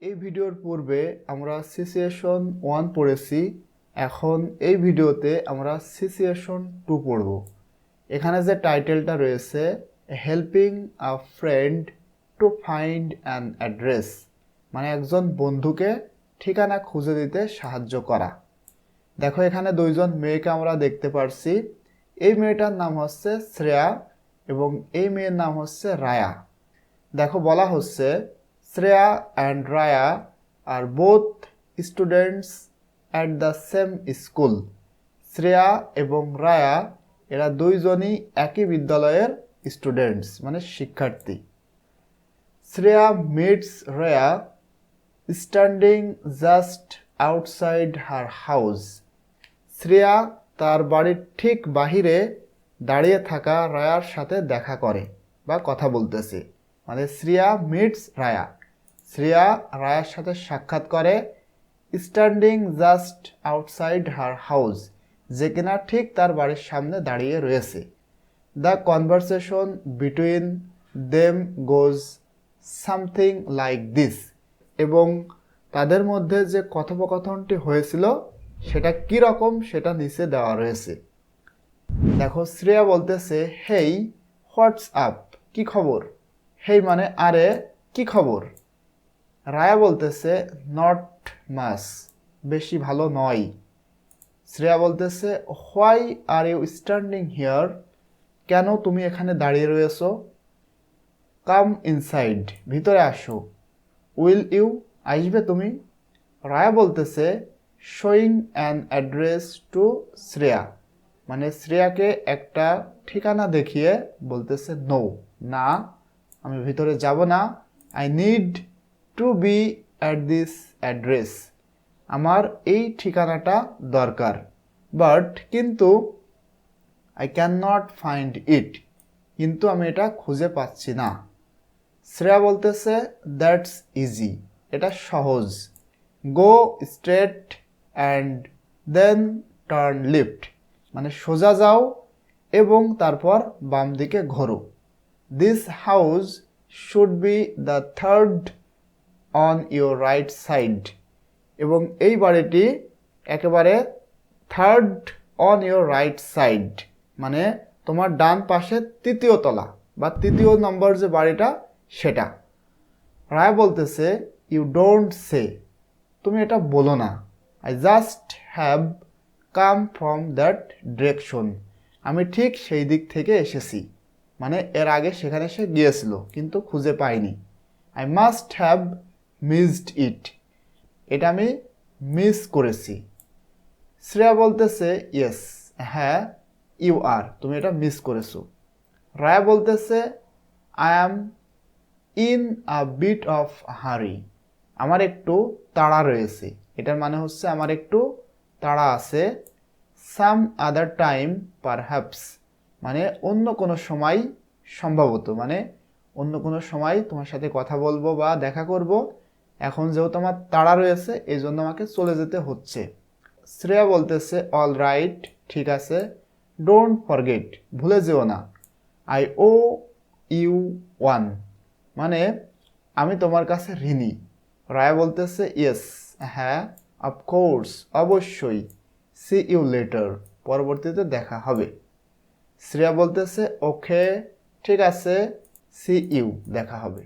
এই ভিডিওর পূর্বে আমরা সিচুয়েশন 1 পড়েছি। এখন এই ভিডিওতে আমরা সিচুয়েশন 2 পড়ব। এখানে যে টাইটেলটা রয়েছে helping a friend to find an address, মানে একজন বন্ধুকে ঠিকানা খুঁজে দিতে সাহায্য করা। দেখো এখানে দুইজন মেয়েকে আমরা দেখতে পারছি। এই মেয়েটার নাম হচ্ছে শ্রেয়া এবং এই মেয়ের নাম হচ্ছে রায়া। দেখো বলা হচ্ছে Shreya and Raya are both students at the same school. Shreya এবং রায়া এরা দুইজনই একই বিদ্যালয়ের স্টুডেন্টস, মানে শিক্ষার্থী। Shreya meets Raya standing just outside her house. Shreya তার বাড়ির ঠিক বাহিরে দাঁড়িয়ে থাকা রায়ার সাথে দেখা করে বা কথা বলতেছে, মানে শ্রেয়া মিটস রায়া। শ্রেয়া রায়ার সাথে সাক্ষাৎ করে standing just outside her house, যে কিনা ঠিক তার বাড়ির সামনে দাঁড়িয়ে রয়েছে। The conversation between them goes something like this, এবং তাদের মধ্যে যে কথোপকথনটি হয়েছিল সেটা কী রকম সেটা নিচে দেওয়া রয়েছে। দেখো শ্রেয়া বলতেছে হেই হোয়াটস আপ, কি খবর। হেই মানে আরে কি খবর। রায়া বলতেছে নট মাস, বেশি ভালো নয়। শ্রেয়া বলতেছে why are you standing here, কেন তুমি এখানে দাঁড়িয়ে রয়েছো। কাম ইনসাইড, ভিতরে আসো। উইল ইউ, আসবে তুমি। রায়া বলতেছে showing an address to Shreya, মানে শ্রেয়াকে একটা ঠিকানা দেখিয়ে বলতেছে নো, না আমি ভিতরে যাব না। I need to be at this address, আমার এই ঠিকানাটা দরকার। বাট কিন্তু I can not find it, কিন্তু আমি এটা খুঁজে পাচ্ছি না। শ্রেয়া বলতেছে দ্যাটস ইজি, এটা সহজ। Go straight and then turn left, মানে সোজা যাও এবং তারপর বাম দিকে ঘোরো। This house should be the third on your right side, এবং এই বাড়িটি একেবারে third on your right side, মানে তোমার ডান পাশে তৃতীয় তলা বা তৃতীয় নম্বর যে বাড়িটা সেটা। রায় বলতেছে ইউ ডোন্ট সে, তুমি এটা বলো না। I just have come from that direction, আমি ঠিক সেই দিক থেকে এসেছি, মানে এর আগে সেখানে সে গিয়েছিল কিন্তু খুঁজে পাইনি। I must have missed it, এটা আমি মিস করেছি। শ্রেয়া বলতেছে ইয়েস, হ্যাঁ ইউ আর, তুমি এটা মিস করেছো। রায়া বলতেছে I am in a bit of hurry, আমার একটু তাড়া রয়েছে। এটার মানে হচ্ছে আমার একটু তাড়া আছে। সাম আদার টাইম পারহ্যাপস, মানে অন্য কোনো সময় সম্ভবত, মানে অন্য কোনো সময় তোমার সাথে কথা বলবো বা দেখা করব, এখন যেহেতু আমার তাড়া রয়েছে এই জন্য আমাকে চলে যেতে হচ্ছে। শ্রেয়া বলতেছে অল রাইট, ঠিক আছে। ডোন্ট ফরগেট, ভুলে যেও না। আই ও ইউ ওয়ান, মানে আমি তোমার কাছে ঋণী। রায়া বলতেছে ইয়েস, হ্যাঁ অফকোর্স, অবশ্যই। সি ইউ লেটার, পরবর্তীতে দেখা হবে। শ্রেয়া বলতেছে ওকে, ঠিক আছে। সি ইউ, দেখা হবে।